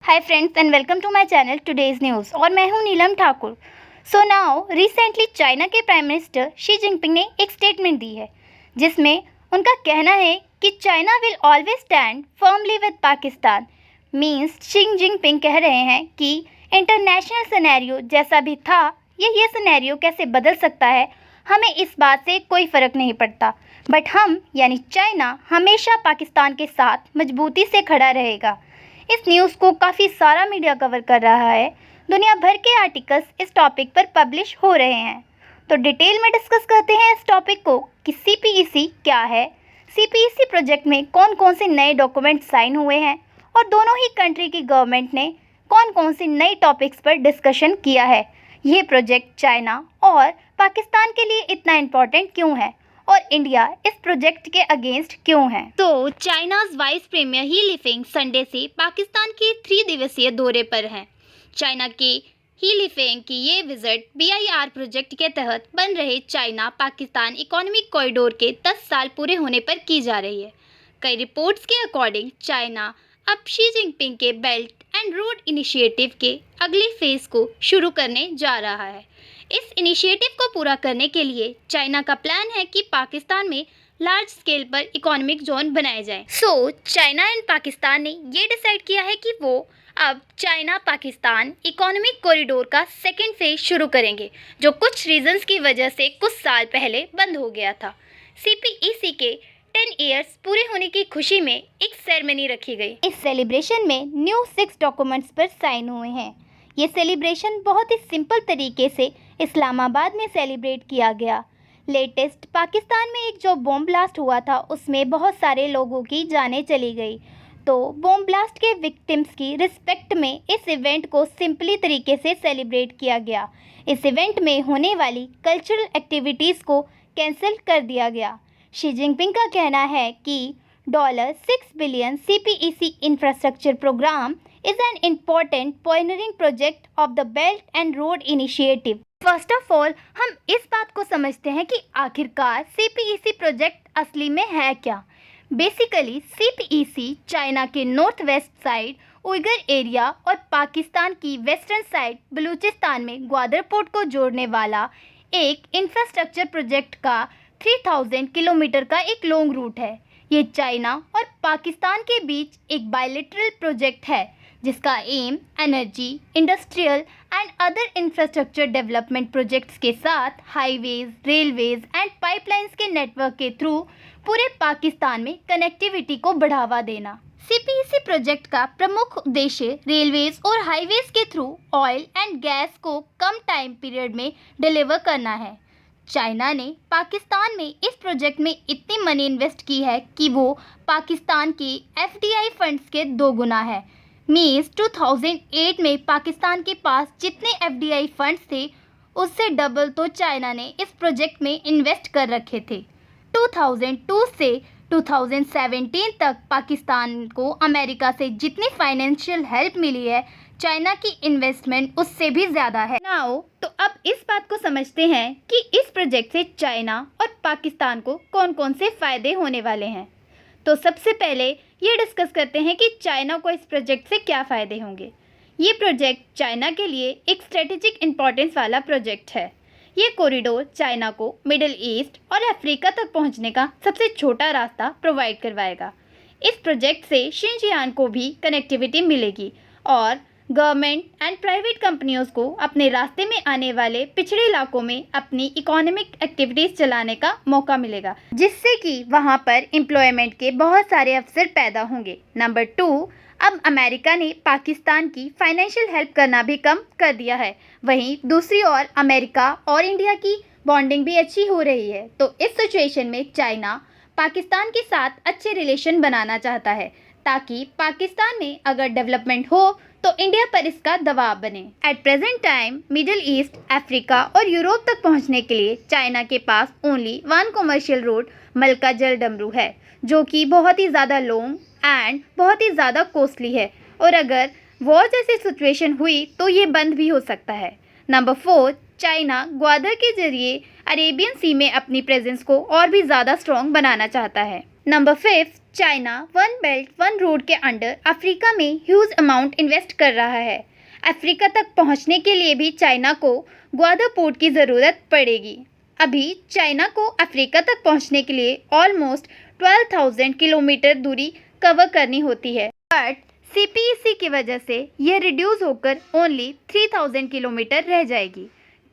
Hi friends and welcome to my channel today's news और मैं हूं Neelam Thakur. So now recently China के prime minister Xi Jinping ने एक स्टेटमेंट दी है जिसमें उनका कहना है कि China will always stand firmly with Pakistan. Means Xi Jinping कह रहे हैं कि इंटरनेशनल सिनेरियो जैसा भी था ये सिनेरियो कैसे बदल सकता है हमें इस बात से कोई फ़र्क नहीं पड़ता, बट हम यानी चाइना हमेशा पाकिस्तान के साथ मजबूती से खड़ा रहेगा। इस न्यूज़ को काफ़ी सारा मीडिया कवर कर रहा है। दुनिया भर के आर्टिकल्स इस टॉपिक पर पब्लिश हो रहे हैं। तो डिटेल में डिस्कस करते हैं इस टॉपिक को कि सीपीईसी क्या है, सीपीईसी प्रोजेक्ट में कौन कौन से नए डॉक्यूमेंट साइन हुए हैं और दोनों ही कंट्री की गवर्नमेंट ने कौन कौन सी नई टॉपिक्स पर डिस्कशन किया है। ये प्रोजेक्ट चाइना और पाकिस्तान के लिए इतना इम्पोर्टेंट क्यों है और इंडिया इस प्रोजेक्ट के अगेंस्ट क्यों है। तो चाइनाज वाइस प्रीमियर ही लिफेंग संडे से पाकिस्तान के 3 दिवसीय दौरे पर हैं। चाइना के ही लिफेंग की ये विजिट बीआईआर प्रोजेक्ट के तहत बन रहे चाइना पाकिस्तान इकोनॉमिक कॉरिडोर के 10 साल पूरे होने पर की जा रही है। कई रिपोर्ट्स के अकॉर्डिंग चाइना अब शी जिनपिंग के बेल्ट एंड रोड इनिशिएटिव के अगले फेज को शुरू करने जा रहा है। इस इनिशिएटिव को पूरा करने के लिए चाइना का प्लान है कि पाकिस्तान में लार्ज स्केल पर इकोनॉमिक जोन बनाए जाएं। सो चाइना एंड पाकिस्तान ने ये डिसाइड किया है कि वो अब चाइना पाकिस्तान इकोनॉमिक कॉरिडोर का सेकेंड फेज शुरू करेंगे, जो कुछ रीजंस की वजह से कुछ साल पहले बंद हो गया था। सीपीईसी के 10 ईयर्स पूरे होने की खुशी में एक सेरेमनी रखी गई। इस सेलिब्रेशन में न्यू 6 डॉक्यूमेंट्स पर साइन हुए हैं। ये सेलिब्रेशन बहुत ही सिंपल तरीके से इस्लामाबाद में सेलिब्रेट किया गया। लेटेस्ट पाकिस्तान में एक जो बॉम्ब ब्लास्ट हुआ था उसमें बहुत सारे लोगों की जानें चली गई, तो बॉम्ब ब्लास्ट के विक्टिम्स की रिस्पेक्ट में इस इवेंट को सिंपली तरीके से सेलिब्रेट किया गया। इस इवेंट में होने वाली कल्चरल एक्टिविटीज़ को कैंसिल कर दिया गया। शी जिनपिंग का कहना है कि $6 billion CPEC infrastructure programme is an important pioneering project of the Belt and Road Initiative। First of all हम इस बात को समझते हैं कि आखिरकार सीपीईसी प्रोजेक्ट असली में है क्या। बेसिकली सीपीईसी चाइना के north west side Uyghur area और पाकिस्तान की वेस्टर्न साइड बलूचिस्तान में ग्वादर पोर्ट को जोड़ने वाला एक इंफ्रास्ट्रक्चर प्रोजेक्ट का 3000 किलोमीटर का एक लॉन्ग रूट है। ये चाइना और पाकिस्तान के बीच एक बायलैटरल प्रोजेक्ट है जिसका aim energy, industrial and other infrastructure development projects के साथ हाईवेज, रेलवेज एंड पाइपलाइंस के नेटवर्क के थ्रू पूरे पाकिस्तान में कनेक्टिविटी को बढ़ावा देना। सीपीईसी प्रोजेक्ट का प्रमुख उद्देश्य रेलवेज और हाईवेज के थ्रू ऑयल एंड गैस को कम टाइम पीरियड में डिलीवर करना है। चाइना ने पाकिस्तान में इस प्रोजेक्ट में इतनी मनी इन्वेस्ट की है कि वो पाकिस्तान के एफडीआई फंड्स के 2 गुना है। मीन्स 2008 में पाकिस्तान के पास जितने एफडीआई फंड्स थे उससे डबल तो चाइना ने इस प्रोजेक्ट में इन्वेस्ट कर रखे थे। 2002 से 2017 तक पाकिस्तान को अमेरिका से जितनी फाइनेंशियल हेल्प मिली है चाइना की इन्वेस्टमेंट उससे भी ज़्यादा है। नाउ तो अब इस बात को समझते हैं कि इस प्रोजेक्ट से चाइना और पाकिस्तान को कौन कौन से फ़ायदे होने वाले हैं। तो सबसे पहले ये डिस्कस करते हैं कि चाइना को इस प्रोजेक्ट से क्या फ़ायदे होंगे। ये प्रोजेक्ट चाइना के लिए एक स्ट्रेटेजिक इम्पोर्टेंस वाला प्रोजेक्ट है। ये कॉरिडोर चाइना को मिडिल ईस्ट और अफ्रीका तक पहुंचने का सबसे छोटा रास्ता प्रोवाइड करवाएगा। इस प्रोजेक्ट से शिनजियांग को भी कनेक्टिविटी मिलेगी और गवर्नमेंट एंड प्राइवेट कंपनियों को अपने रास्ते में आने वाले पिछड़े इलाकों में अपनी इकोनॉमिक एक्टिविटीज़ चलाने का मौका मिलेगा, जिससे कि वहां पर एम्प्लॉयमेंट के बहुत सारे अवसर पैदा होंगे। नंबर 2, अब अमेरिका ने पाकिस्तान की फाइनेंशियल हेल्प करना भी कम कर दिया है। वहीं दूसरी ओर अमेरिका और इंडिया की बॉन्डिंग भी अच्छी हो रही है, तो इस सिचुएशन में चाइना पाकिस्तान के साथ अच्छे रिलेशन बनाना चाहता है ताकि पाकिस्तान में अगर डेवलपमेंट हो तो इंडिया पर इसका दबाव बने। At present time middle east, Africa और यूरोप तक पहुंचने के लिए चाइना के पास ओनली 1 कमर्शियल रोड मलका जल डमरू है, जो कि बहुत ही ज़्यादा लॉन्ग एंड बहुत ही ज़्यादा कॉस्टली है और अगर वॉर जैसी सिचुएशन हुई तो ये बंद भी हो सकता है। नंबर 4, चाइना ग्वादर के जरिए अरेबियन सी में अपनी प्रेजेंस को और भी ज़्यादा स्ट्रॉन्ग बनाना चाहता है। Number 5, China one belt one road के अंडर अफ्रीका में ह्यूज अमाउंट इन्वेस्ट कर रहा है। अफ्रीका तक पहुंचने के लिए भी चाइना को ग्वादर पोर्ट की ज़रूरत पड़ेगी। अभी चाइना को अफ्रीका तक पहुंचने के लिए ऑलमोस्ट 12,000 किलोमीटर दूरी कवर करनी होती है, बट CPEC की वजह से यह रिड्यूस होकर ओनली 3,000 किलोमीटर रह जाएगी।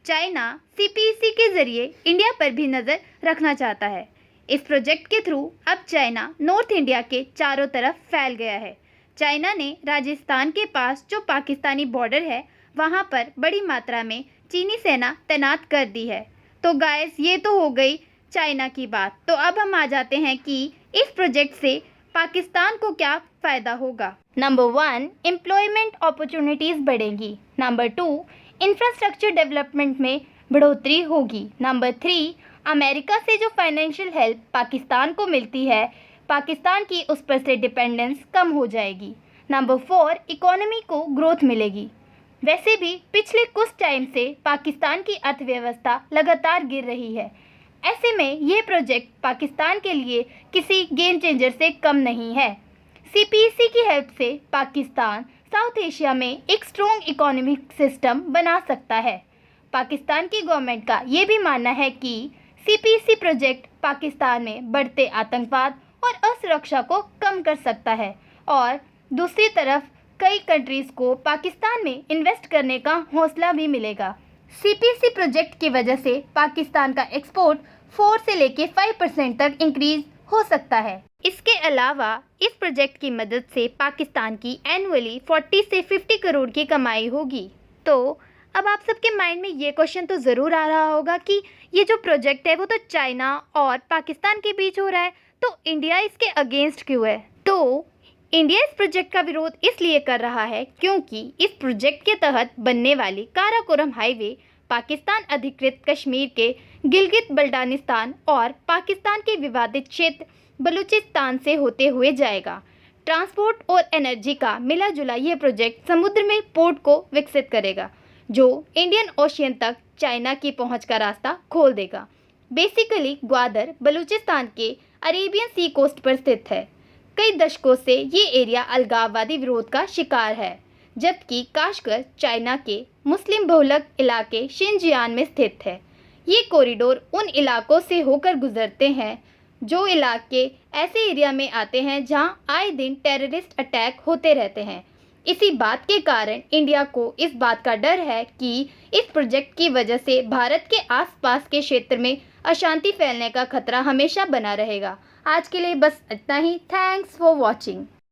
चाइना CPEC के ज़रिए इंडिया पर भी नज़र रखना चाहता है। इस प्रोजेक्ट के थ्रू अब चाइना नॉर्थ इंडिया के चारों तरफ फैल गया है। चाइना ने राजस्थान के पास जो पाकिस्तानी बॉर्डर है वहां पर बड़ी मात्रा में चीनी सेना तैनात कर दी है। तो गाइस, ये तो हो गई चाइना की बात। तो अब हम आ जाते हैं कि इस प्रोजेक्ट से पाकिस्तान को क्या फ़ायदा होगा। नंबर 1, एम्प्लॉयमेंट अपॉर्चुनिटीज़ बढ़ेंगी। नंबर 2, इंफ्रास्ट्रक्चर डेवलपमेंट में बढ़ोतरी होगी। नंबर 3, अमेरिका से जो फाइनेंशियल हेल्प पाकिस्तान को मिलती है, पाकिस्तान की उस पर से डिपेंडेंस कम हो जाएगी। नंबर 4, इकोनॉमी को ग्रोथ मिलेगी। वैसे भी पिछले कुछ टाइम से पाकिस्तान की अर्थव्यवस्था लगातार गिर रही है। ऐसे में ये प्रोजेक्ट पाकिस्तान के लिए किसी गेम चेंजर से कम नहीं है। CPEC की हेल्प से पाकिस्तान साउथ एशिया में एक स्ट्रॉन्ग इकोनॉमिक सिस्टम बना सकता है। पाकिस्तान की गवर्नमेंट का ये भी मानना है कि CPEC प्रोजेक्ट पाकिस्तान में बढ़ते आतंकवाद और असुरक्षा को कम कर सकता है और दूसरी तरफ कई कंट्रीज़ को पाकिस्तान में इन्वेस्ट करने का हौसला भी मिलेगा। CPEC प्रोजेक्ट की वजह से पाकिस्तान का एक्सपोर्ट 4 से लेकर 5% तक इंक्रीज हो सकता है। इसके अलावा इस प्रोजेक्ट की मदद से पाकिस्तान की एनुअली 40 से 50 करोड़ की कमाई होगी। तो अब आप सबके माइंड में ये क्वेश्चन तो ज़रूर आ रहा होगा कि ये जो प्रोजेक्ट है वो तो चाइना और पाकिस्तान के बीच हो रहा है, तो इंडिया इसके अगेंस्ट क्यों है। तो इंडिया इस प्रोजेक्ट का विरोध इसलिए कर रहा है क्योंकि इस प्रोजेक्ट के तहत बनने वाली काराकोरम हाईवे पाकिस्तान अधिकृत कश्मीर के गिलगित बल्टानिस्तान और पाकिस्तान के विवादित क्षेत्र बलूचिस्तान से होते हुए जाएगा। ट्रांसपोर्ट और एनर्जी का मिला जुला ये प्रोजेक्ट समुद्र में पोर्ट को विकसित करेगा जो इंडियन ओशियन तक चाइना की पहुंच का रास्ता खोल देगा। बेसिकली ग्वादर बलूचिस्तान के अरेबियन सी कोस्ट पर स्थित है। कई दशकों से ये एरिया अलगाववादी विरोध का शिकार है, जबकि काशगर चाइना के मुस्लिम बहुलक इलाके शिनजियांग में स्थित है। ये कॉरिडोर उन इलाकों से होकर गुजरते हैं जो इलाके ऐसे एरिया में आते हैं जहां आए दिन टेररिस्ट अटैक होते रहते हैं। इसी बात के कारण इंडिया को इस बात का डर है कि इस प्रोजेक्ट की वजह से भारत के आसपास के क्षेत्र में अशांति फैलने का खतरा हमेशा बना रहेगा। आज के लिए बस इतना ही। Thanks for watching.